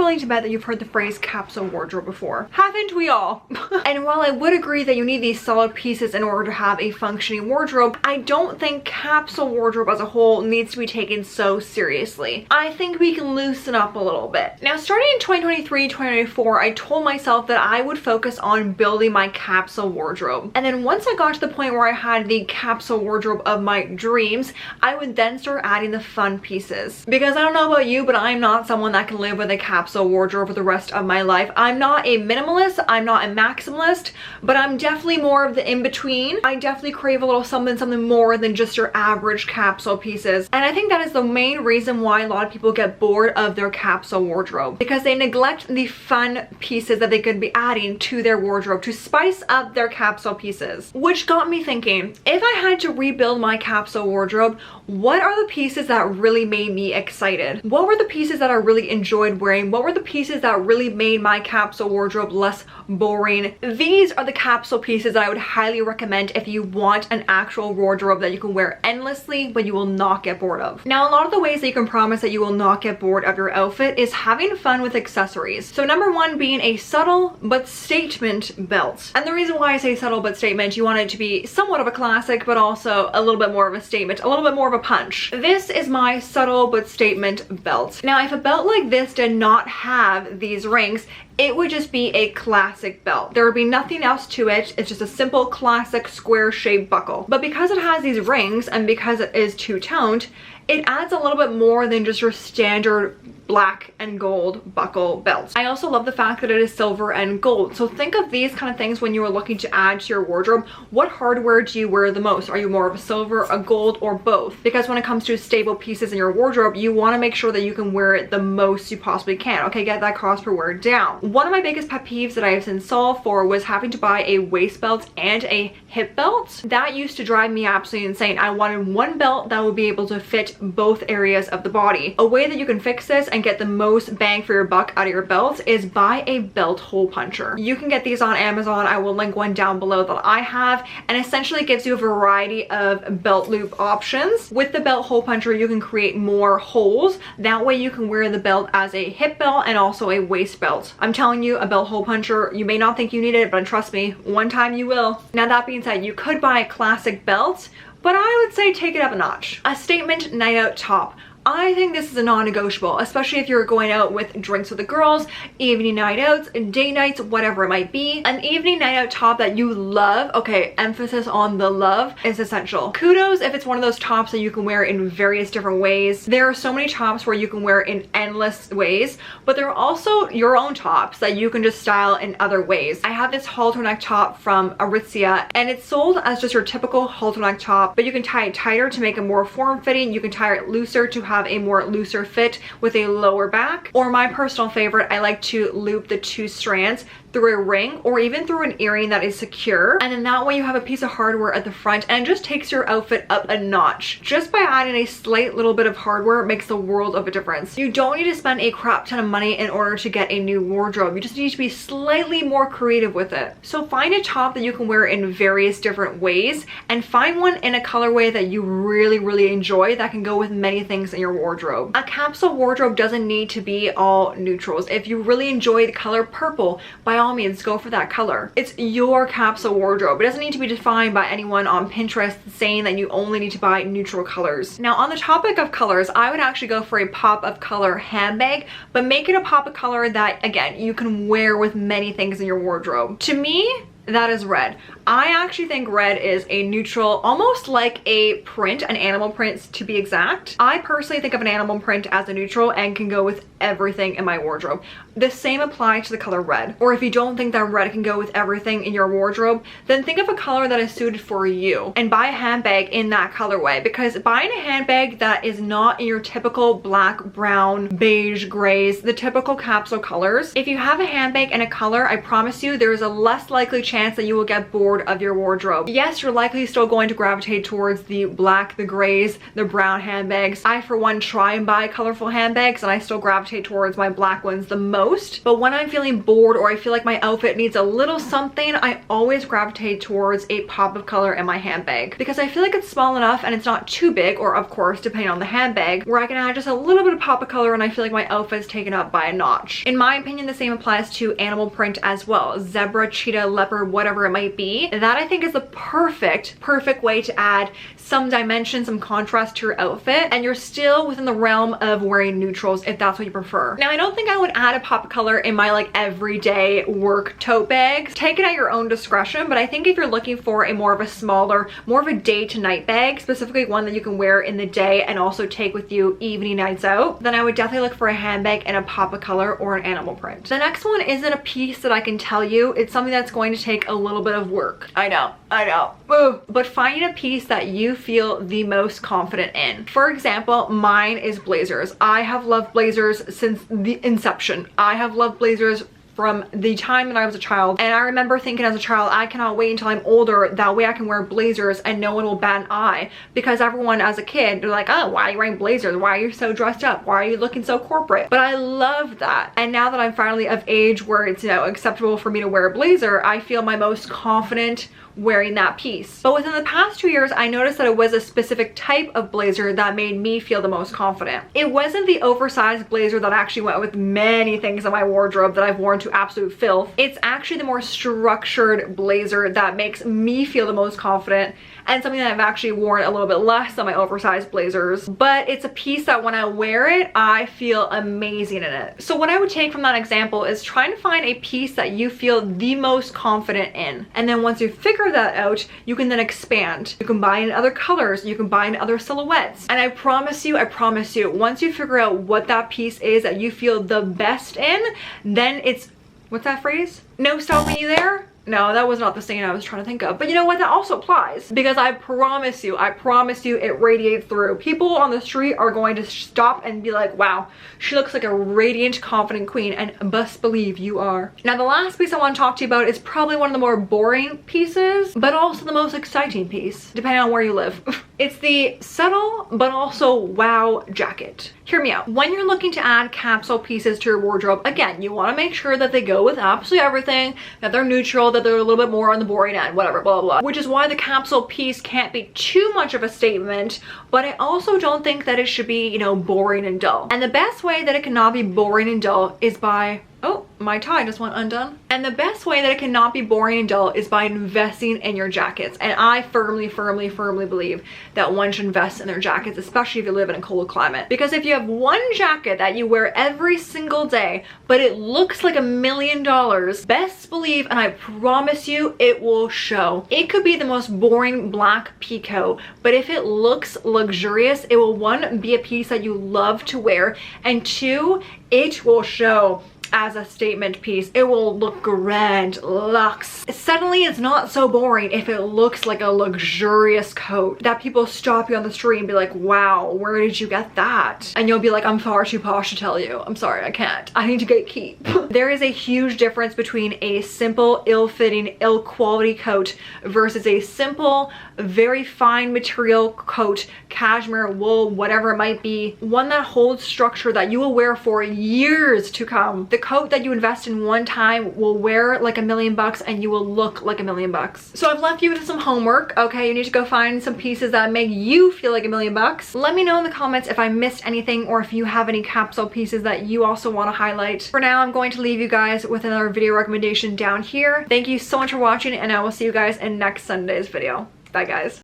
willing to bet that you've heard the phrase capsule wardrobe before. Haven't we all? And while I would agree that you need these solid pieces in order to have a functioning wardrobe, I don't think capsule wardrobe as a whole needs to be taken so seriously. I think we can loosen up a little bit. Now, starting in 2023, 2024, I told myself that I would focus on building my capsule wardrobe. And then once I got to the point where I had the capsule wardrobe of my dreams, I would then start adding the fun pieces. Because I don't know about you, but I'm not someone that can live with a capsule wardrobe for the rest of my life. I'm not a minimalist, I'm not a maximalist, but I'm definitely more of the in-between. I definitely crave a little something more than just your average capsule pieces. And I think that is the main reason why a lot of people get bored of their capsule wardrobe, because they neglect the fun pieces that they could be adding to their wardrobe to spice up their capsule pieces. Which got me thinking, if I had to rebuild my capsule wardrobe, what are the pieces that really made me excited? What were the pieces that I really enjoyed wearing? What were the pieces that really made my capsule wardrobe less boring? These are the capsule pieces that I would highly recommend if you want an actual wardrobe that you can wear endlessly but you will not get bored of. Now, a lot of the ways that you can promise that you will not get bored of your outfit is having fun with accessories. So number one being a subtle but statement belt. And the reason why I say subtle but statement, you want it to be somewhat of a classic but also a little bit more of a statement, a little bit more of a punch. This is my subtle but statement belt. Now, if a belt like this did not have these rings, it would just be a classic belt. There would be nothing else to it. It's just a simple classic square shaped buckle. But because it has these rings and because it is two-toned, it adds a little bit more than just your standard black and gold buckle belt. I also love the fact that it is silver and gold. So think of these kind of things when you are looking to add to your wardrobe. What hardware do you wear the most? Are you more of a silver, a gold, or both? Because when it comes to stable pieces in your wardrobe, you want to make sure that you can wear it the most you possibly can. Okay, get that cost per wear down. One of my biggest pet peeves that I have since solved for was having to buy a waist belt and a hip belt. That used to drive me absolutely insane. I wanted one belt that would be able to fit both areas of the body. A way that you can fix this and get the most bang for your buck out of your belt is buy a belt hole puncher. You can get these on Amazon. I will link one down below that I have, and essentially gives you a variety of belt loop options. With the belt hole puncher, you can create more holes. That way you can wear the belt as a hip belt and also a waist belt. I'm telling you, a belt hole puncher, you may not think you need it, but trust me, one time you will. Now, that being said, you could buy a classic belt, but I would say take it up a notch. A statement night out top. I think this is a non-negotiable, especially if you're going out with drinks with the girls, evening night outs, date nights, whatever it might be. An evening night out top that you love, okay, emphasis on the love, is essential. Kudos if it's one of those tops that you can wear in various different ways. There are so many tops where you can wear in endless ways, but there are also your own tops that you can just style in other ways. I have this halter neck top from Aritzia, and it's sold as just your typical halter neck top, but you can tie it tighter to make it more form-fitting. You can tie it looser to have a more looser fit with a lower back. Or my personal favorite, I like to loop the two strands through a ring or even through an earring that is secure, and then that way you have a piece of hardware at the front and it just takes your outfit up a notch. Just by adding a slight little bit of hardware makes the world of a difference. You don't need to spend a crap ton of money in order to get a new wardrobe. You just need to be slightly more creative with it. So find a top that you can wear in various different ways, and find one in a colorway that you really enjoy that can go with many things in your wardrobe. A capsule wardrobe doesn't need to be all neutrals. If you really enjoy the color purple, by all means go for that color. It's your capsule wardrobe. It doesn't need to be defined by anyone on Pinterest saying that you only need to buy neutral colors. Now, on the topic of colors, I would actually go for a pop of color handbag, but make it a pop of color that, again, you can wear with many things in your wardrobe. To me, that is red. I actually think red is a neutral, almost like a print, an animal print to be exact. I personally think of an animal print as a neutral and can go with everything in my wardrobe. The same applies to the color red. Or if you don't think that red can go with everything in your wardrobe, then think of a color that is suited for you and buy a handbag in that colorway, because buying a handbag that is not in your typical black, brown, beige, grays, the typical capsule colors, if you have a handbag in a color, I promise you there is a less likely chance that you will get bored board of your wardrobe. Yes, you're likely still going to gravitate towards the black, the grays, the brown handbags. I, for one, try and buy colorful handbags, and I still gravitate towards my black ones the most. But when I'm feeling bored or I feel like my outfit needs a little something, I always gravitate towards a pop of color in my handbag, because I feel like it's small enough and it's not too big, or of course, depending on the handbag, where I can add just a little bit of pop of color and I feel like my outfit is taken up by a notch. In my opinion, the same applies to animal print as well. Zebra, cheetah, leopard, whatever it might be. That, I think, is the perfect way to add some dimension, some contrast to your outfit, and you're still within the realm of wearing neutrals if that's what you prefer. Now, I don't think I would add a pop of color in my like everyday work tote bags. Take it at your own discretion, but I think if you're looking for a more of a smaller, more of a day to night bag, specifically one that you can wear in the day and also take with you evening nights out, then I would definitely look for a handbag in a pop of color or an animal print. The next one isn't a piece that I can tell you. It's something that's going to take a little bit of work. I know. Ugh. But finding a piece that you feel the most confident in. For example, mine is blazers. I have loved blazers since the inception. I have loved blazers from the time that I was a child, and I remember thinking as a child, I cannot wait until I'm older, that way I can wear blazers and no one will bat an eye, because everyone as a kid, they're like, oh, why are you wearing blazers? Why are you so dressed up? Why are you looking so corporate? But I love that. And now that I'm finally of age where it's, you know, acceptable for me to wear a blazer, I feel my most confident wearing that piece. But within the past 2 years, I noticed that it was a specific type of blazer that made me feel the most confident. It wasn't the oversized blazer that actually went with many things in my wardrobe that I've worn to absolute filth. It's actually the more structured blazer that makes me feel the most confident, and something that I've actually worn a little bit less than my oversized blazers. But it's a piece that when I wear it, I feel amazing in it. So what I would take from that example is trying to find a piece that you feel the most confident in. And then once you figure that out, you can then expand. You can buy in other colors, you can buy in other silhouettes. And I promise you, once you figure out what that piece is that you feel the best in, then it's, what's that phrase? No stopping you there? No, that was not the saying I was trying to think of. But you know what? That also applies, because I promise you, it radiates through. People on the street are going to stop and be like, wow, she looks like a radiant, confident queen, and best believe you are. Now, the last piece I want to talk to you about is probably one of the more boring pieces, but also the most exciting piece, depending on where you live. It's the subtle, but also wow jacket. Hear me out. When you're looking to add capsule pieces to your wardrobe, again, you want to make sure that they go with absolutely everything, that they're neutral, that they're a little bit more on the boring end, whatever, blah, blah, blah. Which is why the capsule piece can't be too much of a statement, but I also don't think that it should be, you know, boring and dull. And the best way that it cannot be boring and dull is by, oh, my tie just went undone. And the best way that it cannot be boring and dull is by investing in your jackets. And I firmly believe that one should invest in their jackets, especially if you live in a cold climate. Because if you have one jacket that you wear every single day, but it looks like $1 million, best believe, and I promise you, it will show. It could be the most boring black peacoat, but if it looks luxurious, it will, one, be a piece that you love to wear, and two, it will show as a statement piece. It will look grand, luxe. Suddenly it's not so boring if it looks like a luxurious coat that people stop you on the street and be like, wow, where did you get that? And you'll be like, I'm far too posh to tell you. I'm sorry, I can't. I need to gatekeep. There is a huge difference between a simple, ill-fitting, ill-quality coat versus a simple, very fine material coat, cashmere, wool, whatever it might be, one that holds structure that you will wear for years to come. The coat that you invest in one time will wear like $1 million and you will look like $1 million. So I've left you with some homework. Okay, you need to go find some pieces that make you feel like $1 million. Let me know in the comments if I missed anything, or if you have any capsule pieces that you also want to highlight. For now, I'm going to leave you guys with another video recommendation down here. Thank you so much for watching, and I will see you guys in next Sunday's video. Bye, guys.